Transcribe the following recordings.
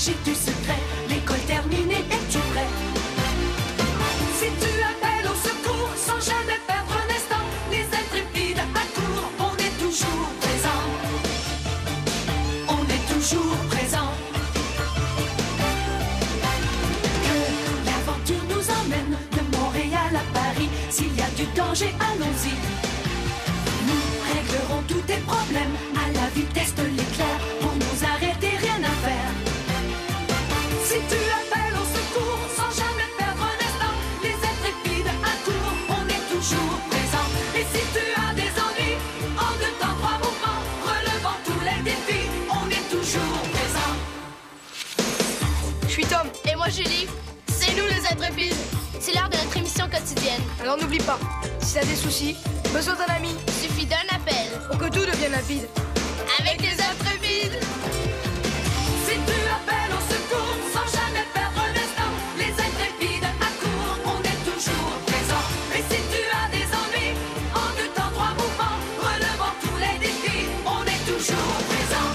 magie du secret. L'école terminée, es-tu prêt? Si tu appelles au secours sans jamais perdre un instant, les intrépides accourent, on est toujours présent. On est toujours présent. Que l'aventure nous emmène de Montréal à Paris. S'il y a du danger, allons-y. Nous réglerons tous tes problèmes à la vitesse de l'éclair. Pour nous arrêter, rien à faire. Si tu appelles au secours sans jamais perdre un instant, les intrépides accourent, on est toujours présent. Et si tu as des ennuis, en 2 temps, 3 mouvements, relevant tous les défis, on est toujours présent. Je suis Tom. Et moi Julie. C'est nous les intrépides. C'est l'heure de notre émission quotidienne. Alors n'oublie pas, si t'as des soucis, besoin d'un ami, Suffit d'un appel. pour que tout devienne limpide. Avec les intrépides. Si tu appelles au secours sans jamais perdre un instant, les intrépides accourent, on est toujours présent. Et si tu as des ennuis, en 2 temps, 3 mouvements, relevant tous les défis, on est toujours présent.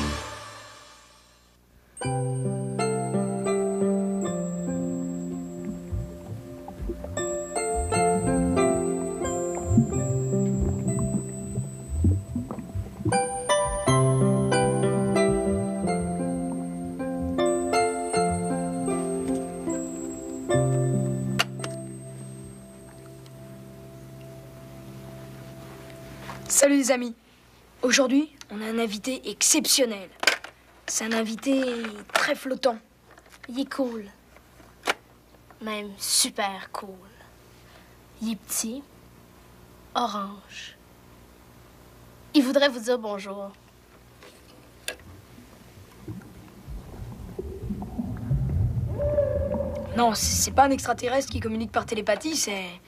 Salut les amis. Aujourd'hui, on a un invité exceptionnel. C'est un invité très flottant. Il est cool. Même super cool. Il est petit. Orange. Il voudrait vous dire bonjour. Non, c'est pas un extraterrestre qui communique par télépathie, c'est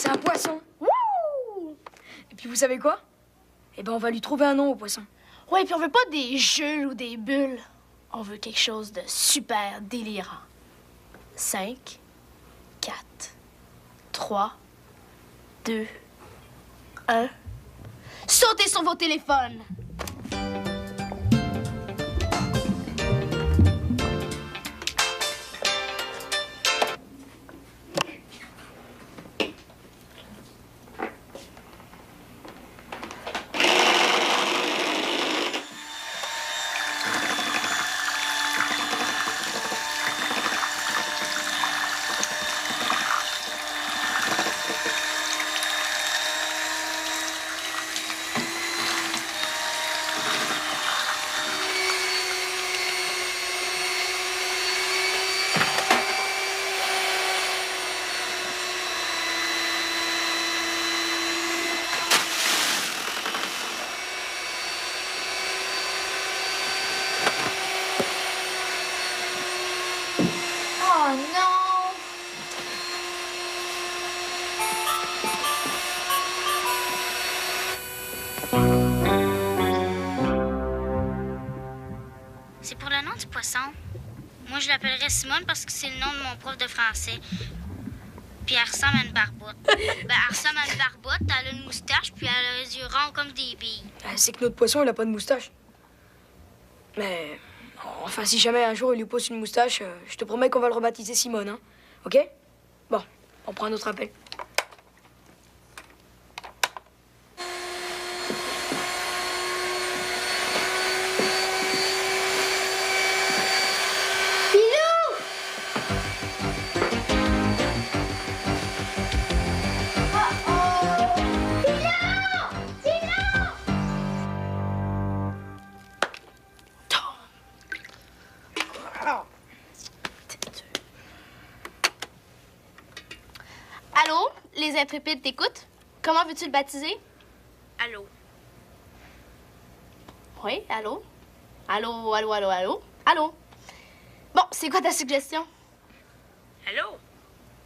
un poisson. Wouh! Et puis vous savez quoi? Eh ben on va lui trouver un nom au poisson. Ouais, puis on veut pas des jeux ou des bulles. On veut quelque chose de super délirant. 5, 4, 3, 2, 1. Sautez sur vos téléphones! Oh non! C'est pour le nom du poisson. Moi, je l'appellerais Simone parce que c'est le nom de mon prof de français. Puis elle ressemble à une barbotte. Elle ressemble à une barbotte, elle a une moustache, puis elle a les yeux ronds comme des billes. C'est que notre poisson, il a pas de moustache. Mais enfin, si jamais un jour il lui pose une moustache, je te promets qu'on va le rebaptiser Simone, hein. Ok? Bon, on prend un autre appel. Allô? Les intrépides t'écoutent? Comment veux-tu le baptiser? Allô? Oui, allô? Allô, allô, allô, allô? Allô? Bon, c'est quoi ta suggestion? Allô?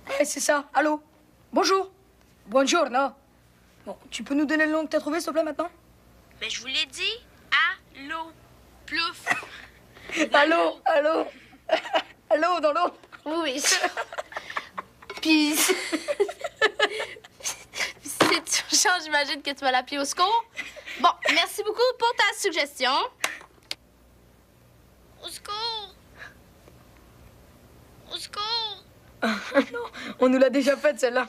Ouais, c'est ça. Allô? Bonjour. Buongiorno. Bon, tu peux nous donner le nom que t'as trouvé, s'il te plaît, maintenant? Mais je vous l'ai dit. Allô? Plouf! Allô? Allô? Allô, dans l'eau? Oui, oui. Puis, si c'est urgent, j'imagine que tu vas l'appeler au secours. Bon, merci beaucoup pour ta suggestion. Au secours! Au secours! Non, on nous l'a déjà faite, celle-là.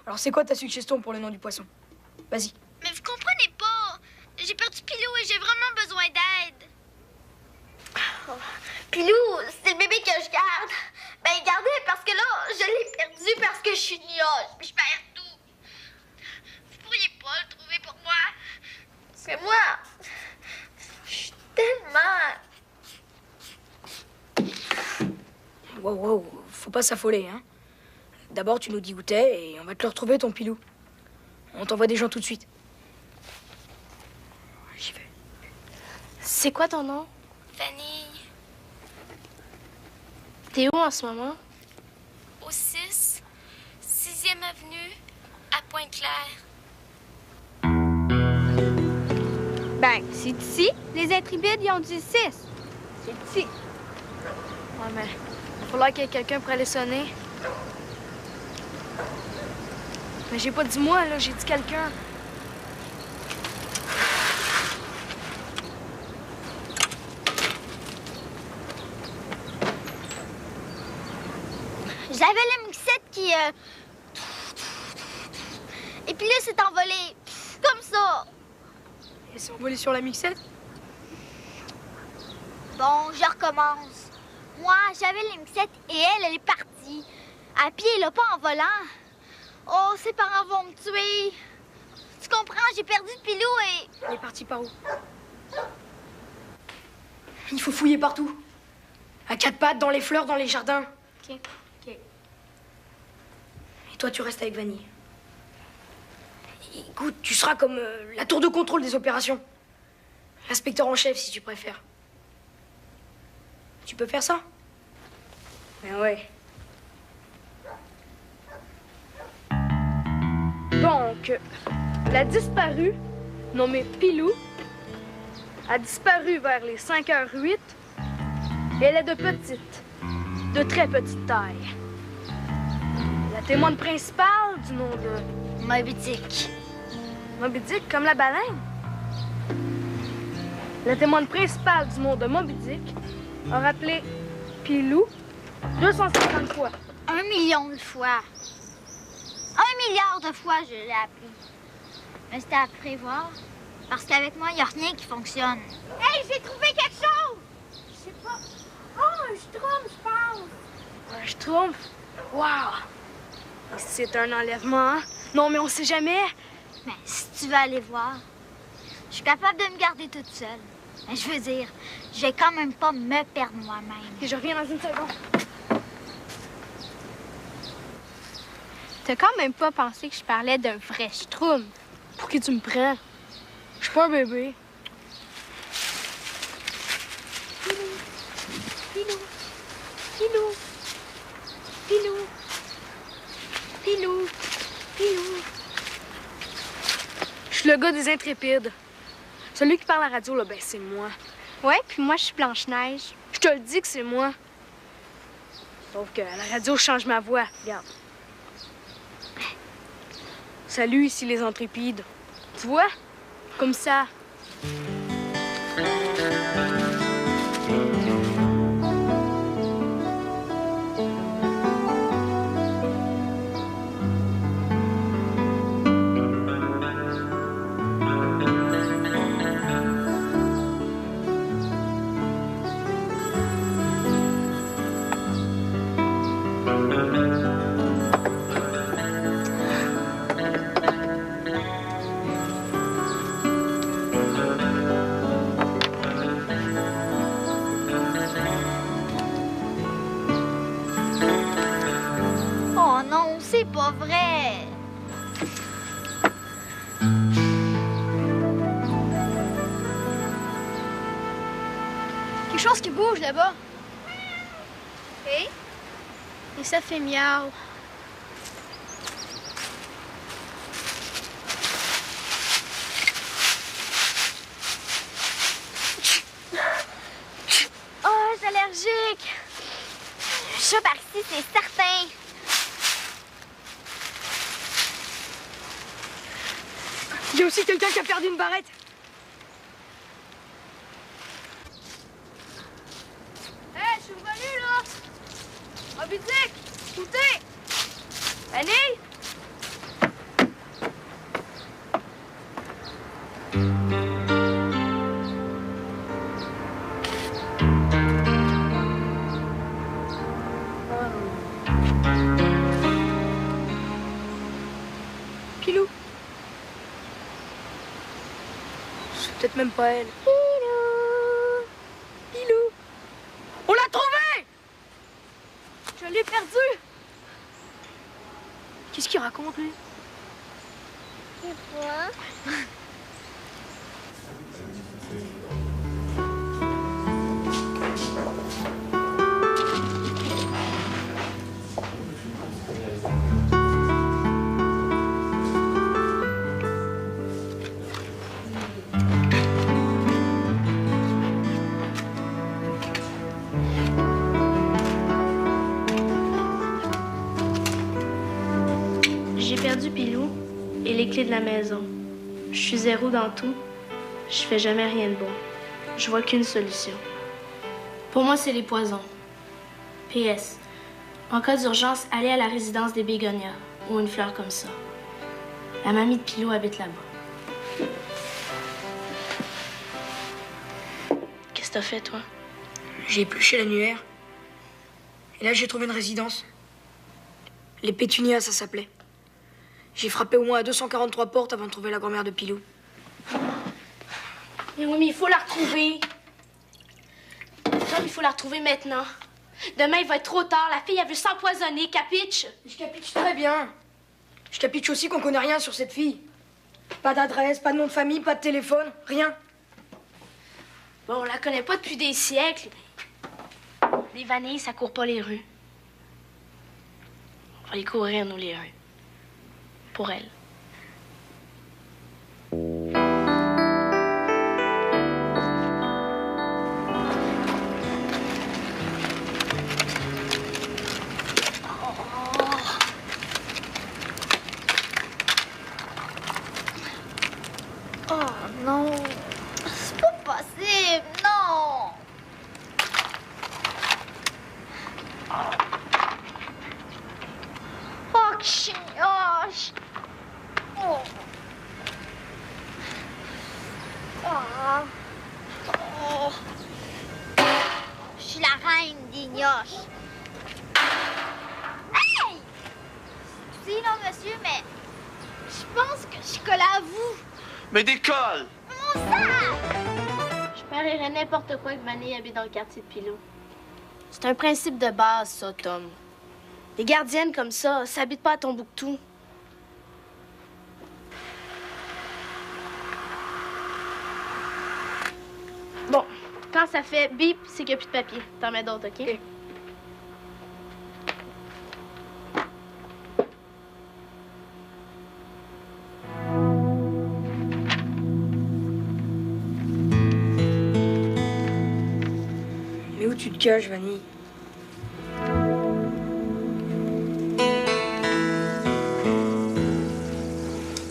Alors, c'est quoi ta suggestion pour le nom du poisson? Vas-y. Mais vous comprenez pas! J'ai perdu Pilou et j'ai vraiment besoin d'aide. Pilou, c'est le bébé que je garde. Ben, gardez, parce que là, je l'ai perdu parce que je suis nuage, puis je perds tout. Vous pourriez pas le trouver pour moi? Parce que moi, je suis tellement... Wow, wow, faut pas s'affoler, hein. D'abord, tu nous dis où t'es et on va te le retrouver, ton Pilou. On t'envoie des gens tout de suite. J'y vais. C'est quoi ton nom? Fanny, T'es où en ce moment? au 6, 6e avenue, à Pointe-Claire. Ben, c'est ici. Les intrépides, ils ont dit 6. C'est ici. Ouais, mais il va falloir qu'il y ait quelqu'un pour aller sonner. Mais j'ai pas dit moi, là, j'ai dit quelqu'un. J'avais le mixette qui... Et puis là, c'est envolé. Comme ça. Et c'est envolé sur la mixette? Bon, je recommence. Moi, j'avais le mixette et elle est partie. À pied, là, pas en volant. Oh, ses parents vont me tuer. Tu comprends, j'ai perdu de Pilou et... Elle est partie par où? Il faut fouiller partout. À quatre pattes, dans les fleurs, dans les jardins. OK. Et toi, tu restes avec Vanille. Écoute, tu seras comme la tour de contrôle des opérations. L'inspecteur en chef, si tu préfères. Tu peux faire ça? Ben ouais. Donc, la disparue, nommée Pilou, a disparu vers les 5h08 et elle est de très petite taille. La témoine principale du nom de Moby Dick. Moby Dick, comme la baleine. La témoine principale du nom de Moby Dick a rappelé Pilou 250 fois. 1 million de fois. 1 milliard de fois, je l'ai appris. Mais c'était à prévoir. Parce qu'avec moi, il n'y a rien qui fonctionne. Hey, j'ai trouvé quelque chose! Je sais pas. Oh, un schtroumpf, je pense. Un schtroumpf? Wow! C'est un enlèvement, hein? Non, mais on sait jamais. Mais si tu veux aller voir, je suis capable de me garder toute seule. Mais je veux dire, je vais quand même pas me perdre moi-même. Et je reviens dans une seconde. T'as quand même pas pensé que je parlais d'un vrai schtroumpf. Pour qui tu me prends? Je suis pas un bébé. Pilou, Pilou, Pilou, Pilou, Pilou. Je suis le gars des intrépides. Celui qui parle à la radio, là, ben c'est moi. Ouais, puis moi, je suis Blanche-Neige. Je te le dis que c'est moi. Sauf que à la radio, je change ma voix. Regarde. Salut, ici les intrépides. Tu vois? Comme ça. Oh non, c'est pas vrai. Quelque chose qui bouge là-bas. Et ça fait miaou. Oh, je suis allergique. Je suis par ici, c'est certain. Il y a aussi quelqu'un qui a perdu une barrette. Moby Dick! Écoutez! Annie! Pilou. C'est peut-être même pas elle. Pilou. On l'a trouvé! Je l'ai perdu! Qu'est-ce qu'il raconte, lui? C'est quoi? J'ai perdu Pilou et les clés de la maison. Je suis zéro dans tout. Je fais jamais rien de bon. Je vois qu'une solution. Pour moi, c'est les poisons. PS. En cas d'urgence, allez à la résidence des bégonias ou une fleur comme ça. La mamie de Pilou habite là-bas. Qu'est-ce que t'as fait, toi? J'ai épluché l'annuaire. Et là, j'ai trouvé une résidence. Les Pétunias, ça s'appelait. J'ai frappé au moins à 243 portes avant de trouver la grand-mère de Pilou. Mais oui, mais il faut la retrouver. Tom, il faut la retrouver maintenant. Demain, il va être trop tard. La fille, elle veut s'empoisonner, capiche? Je capiche très bien. Je capiche aussi qu'on connaît rien sur cette fille. Pas d'adresse, pas de nom de famille, pas de téléphone, rien. Bon, on la connaît pas depuis des siècles. Les vanilles, ça court pas les rues. On va les courir, nous, les rues. Pour elle. Oh non! C'est pas possible, non! Oh, que chignoche! Oh! Oh! Oh! Je suis la reine des gnoches. Hey! Excusez, non, monsieur, mais je pense que je suis collée à vous. Mais décolle! Mon sac! Je parierais n'importe quoi que Vanille habite dans le quartier de Pilou. C'est un principe de base, ça, Tom. Les gardiennes comme ça s'habitent pas à Tombouctou. Bon, quand ça fait bip, c'est qu'il n'y a plus de papier. T'en mets d'autres, OK? OK. Mais où tu te caches, Vanille?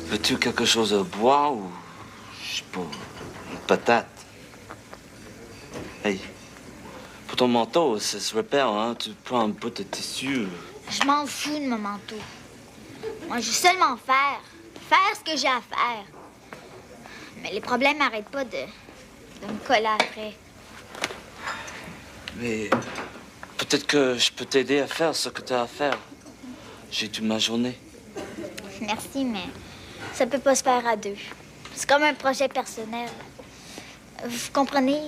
Veux-tu quelque chose à boire ou, je sais pas, une patate? Hey, pour ton manteau, ça se repère, hein? Tu prends un bout de tissu. Je m'en fous de mon manteau. Moi, je veux seulement faire. Faire ce que j'ai à faire. Mais les problèmes n'arrêtent pas de me coller après. Mais peut-être que je peux t'aider à faire ce que tu as à faire. J'ai toute ma journée. Merci, mais ça peut pas se faire à deux. C'est comme un projet personnel. Vous comprenez?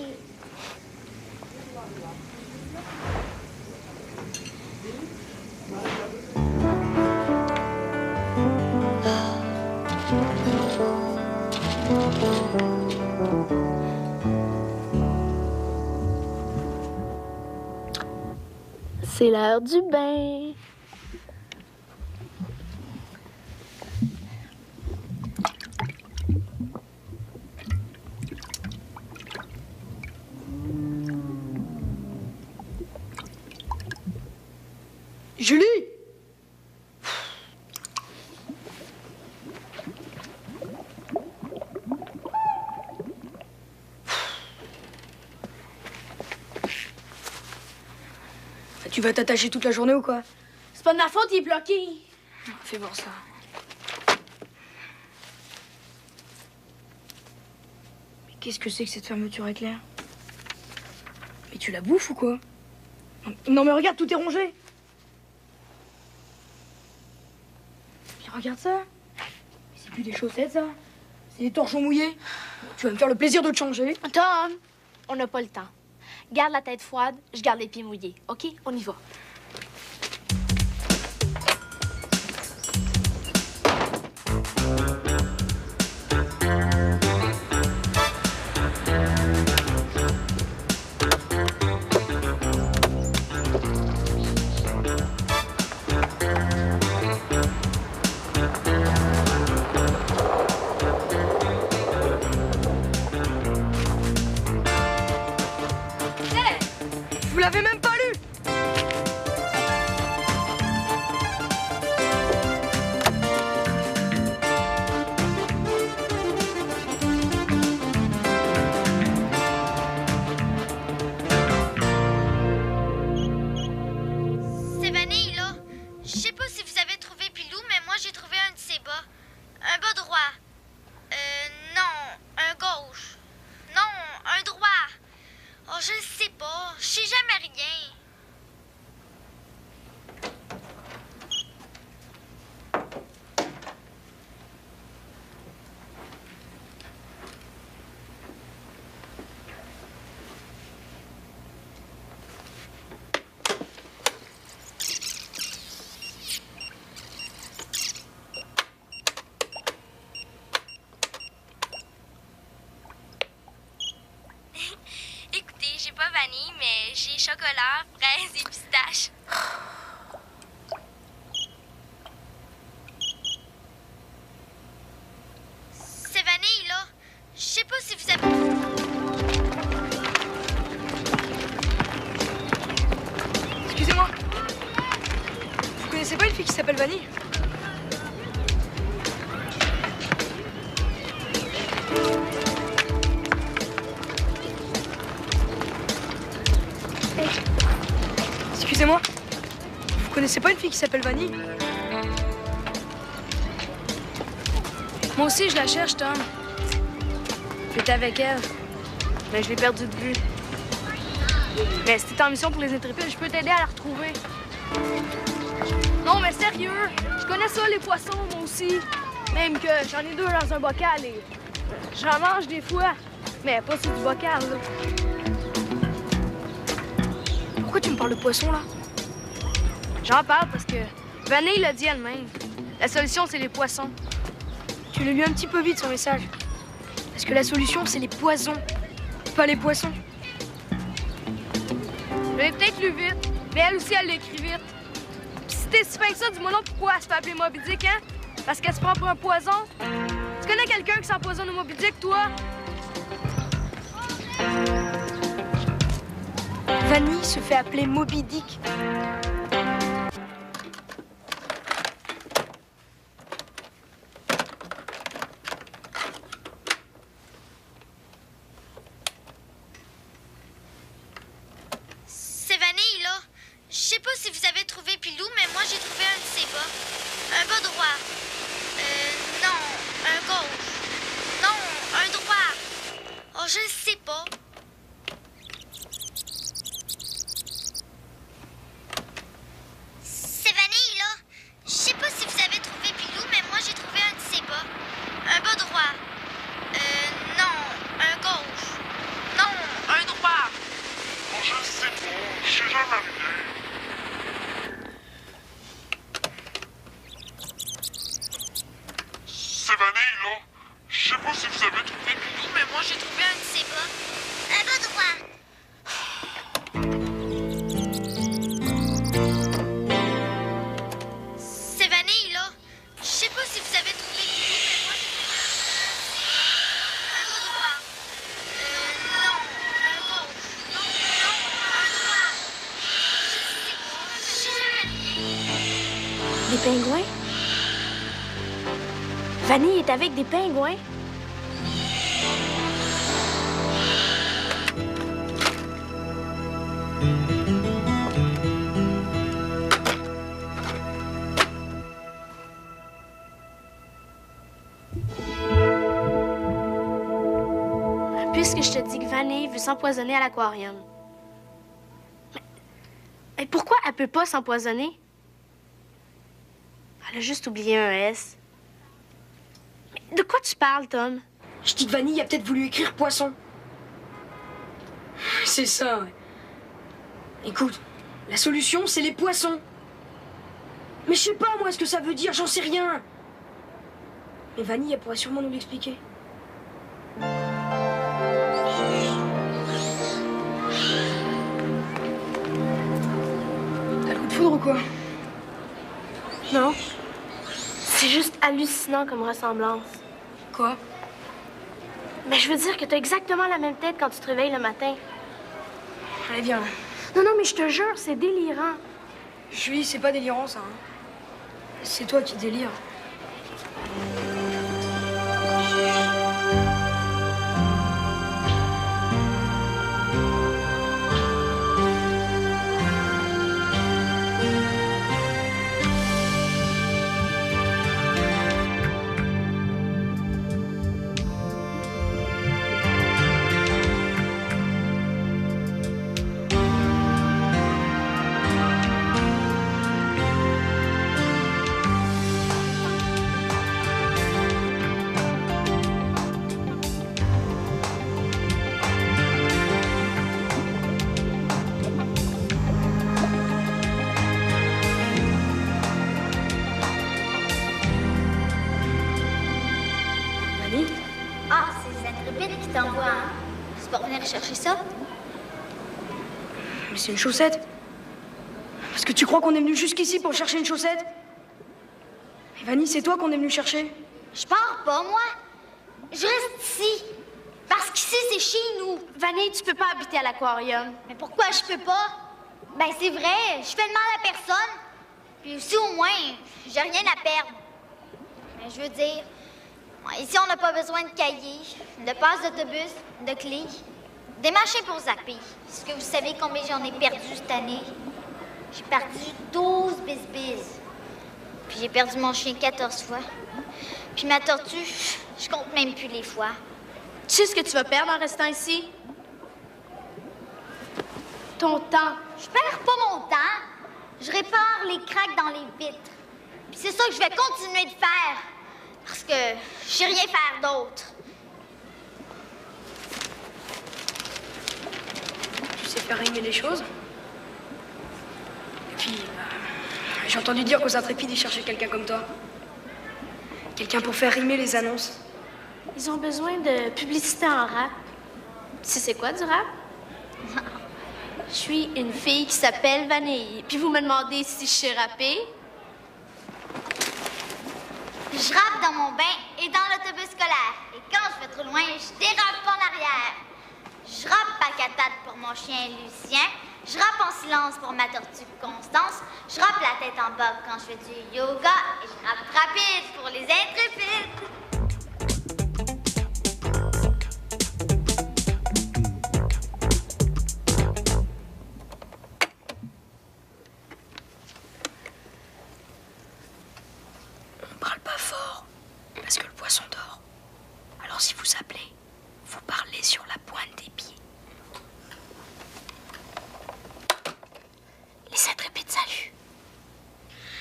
C'est l'heure du bain. Julie! Tu vas t'attacher toute la journée ou quoi? C'est pas de ma faute, il est bloqué. Fais voir ça. Mais qu'est-ce que c'est que cette fermeture éclair? Mais tu la bouffes ou quoi? Non mais regarde, tout est rongé. Puis regarde ça. C'est plus des chaussettes ça. C'est des torchons mouillés. Tu vas me faire le plaisir de te changer. Tom, on n'a pas le temps. Garde la tête froide, je garde les pieds mouillés. OK? On y va. Vous l'avez même pas lu. C'est Vanille, là. Je sais pas si vous avez trouvé Pilou, mais moi, j'ai trouvé un de ses bas. Un bas droit. Non, un gauche. Non, un droit. Oh, je le sais pas. Je sais jamais rien. Écoutez, j'ai pas vanille, mais j'ai chocolat, fraise et pistache. C'est vanille, là. Je sais pas si vous avez... Excusez-moi. Vous connaissez pas une fille qui s'appelle Vanille? Excusez-moi. Vous connaissez pas une fille qui s'appelle Vanille? Moi aussi, je la cherche, Tom. J'étais avec elle. Mais je l'ai perdue de vue. Mais c'était en mission pour les intrépides, je peux t'aider à la retrouver. Non, mais sérieux, je connais ça, les poissons, moi aussi. Même que j'en ai 2 dans un bocal et j'en mange des fois. Mais pas sur du bocal, là. Pourquoi tu me parles de poisson, là? J'en parle parce que Vanille l'a dit elle-même. La solution, c'est les poissons. Tu l'as lu un petit peu vite, son message. Parce que la solution, c'est les poisons, pas les poissons. Je l'ai peut-être lu vite, mais elle aussi, elle l'écrit vite. Pis si t'es si fin que ça, dis-moi non pourquoi elle se fait appeler Moby Dick, hein? Parce qu'elle se prend pour un poison? Tu connais quelqu'un qui s'empoisonne au Moby Dick, toi? Vanille se fait appeler Moby Dick. C'est Vanille, là. Je sais pas si vous avez trouvé Pilou, mais moi, j'ai trouvé un de ses bas. Un bas droit. Non, un gauche. Non, un droit. Oh, je le sais pas. C'est Vanille, là. Je sais pas si vous avez trouvé Pilou, mais moi, j'ai trouvé un de ses bas. Un bas droit. Non, un gauche. Non, un droit. Oh, je sais pas. Je sais jamais rien. C'est Vanille, là. Je sais pas si vous avez trouvé Pilou, mais moi, j'ai trouvé Un de ses bas. Un bas droit. C'est Vanille, là. Je sais pas si vous avez trouvé Pilou, mais moi, j'ai trouvé un bas droit. Non, un gauche. Non, un droit. Je sais pas. Des pingouins? Vanille est avec des pingouins? Vanille veut s'empoisonner à l'aquarium. Mais pourquoi elle peut pas s'empoisonner? Elle a juste oublié un S. Mais de quoi tu parles, Tom? Je dis que Vanille a peut-être voulu écrire poisson. C'est ça, ouais. Écoute, la solution, c'est les poissons. Mais je sais pas, moi, ce que ça veut dire, j'en sais rien. Mais Vanille, elle pourrait sûrement nous l'expliquer. T'as le coup de foudre ou quoi? Non. C'est juste hallucinant comme ressemblance. Quoi? Mais je veux dire que t'as exactement la même tête quand tu te réveilles le matin. Allez, viens. Non, non, mais je te jure, c'est délirant. Julie, c'est pas délirant, ça. Hein. C'est toi qui délires. Ah, c'est les intrépides qui t'envoient, hein? C'est pour venir chercher ça? Mais c'est une chaussette. Parce que tu crois qu'on est venu jusqu'ici pour chercher une chaussette? Et Vanille, c'est toi qu'on est venu chercher. Je pars pas, moi. Je reste ici. Parce qu'ici, c'est chez nous. Vanille, tu peux pas habiter à l'aquarium. Mais pourquoi je peux pas? Ben, c'est vrai, je fais de mal à personne. Puis aussi, au moins, j'ai rien à perdre. Mais je veux dire, ici, on n'a pas besoin de cahiers, de passes d'autobus, de clés, des machins pour zapper. Est-ce que vous savez combien j'en ai perdu cette année? J'ai perdu 12 bisbises. Puis j'ai perdu mon chien 14 fois. Puis ma tortue, je compte même plus les fois. Tu sais ce que tu vas perdre en restant ici? Ton temps. Je perds pas mon temps. Je répare les craques dans les vitres. Puis c'est ça que je vais continuer de faire. Parce que je sais rien faire d'autre. Tu sais faire rimer les choses. Et puis, j'ai entendu dire qu'aux Intrépides, ils cherchaient quelqu'un comme toi. Quelqu'un pour faire rimer les annonces. Ils ont besoin de publicité en rap. Tu sais c'est quoi du rap? Je suis une fille qui s'appelle Vanille. Puis vous me demandez si je sais rapper? Je rappe dans mon bain et dans l'autobus scolaire. Et quand je vais trop loin, je dérape en arrière. Je rappe pacatate pour mon chien Lucien. Je rappe en silence pour ma tortue Constance. Je rappe la tête en bas quand je fais du yoga. Et je rappe rapide pour les intrépides. On parle pas fort, parce que le poisson dort. Alors si vous appelez, vous parlez sur la pointe des pieds. Les Intrépides, salut.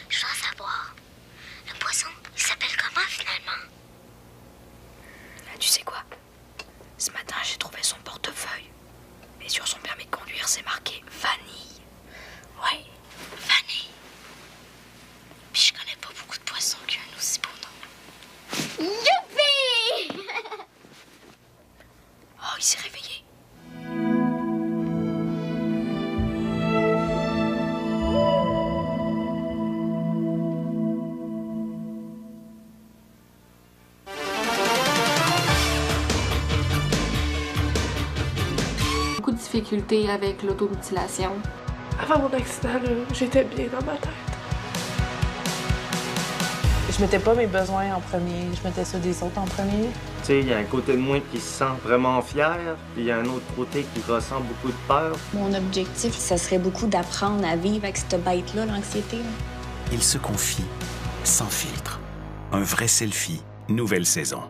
Je dois savoir, le poisson, il s'appelle comment finalement? Tu sais quoi? Ce matin, j'ai trouvé son portefeuille. Et sur son permis de conduire, c'est marqué Vanille. Ouais, Vanille. Puis je connais pas beaucoup de poissons qui ont un aussi beau nom. Youpi! Oh, il s'est réveillé. Beaucoup de difficultés avec l'automutilation. Avant mon accident, là, j'étais bien dans ma tête. Je mettais pas mes besoins en premier, je mettais ceux des autres en premier. Tu sais, il y a un côté de moi qui se sent vraiment fier, puis il y a un autre côté qui ressent beaucoup de peur. Mon objectif, ça serait beaucoup d'apprendre à vivre avec cette bête-là, l'anxiété. Il se confie sans filtre. Un vrai selfie, nouvelle saison.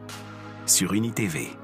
Sur UniTV.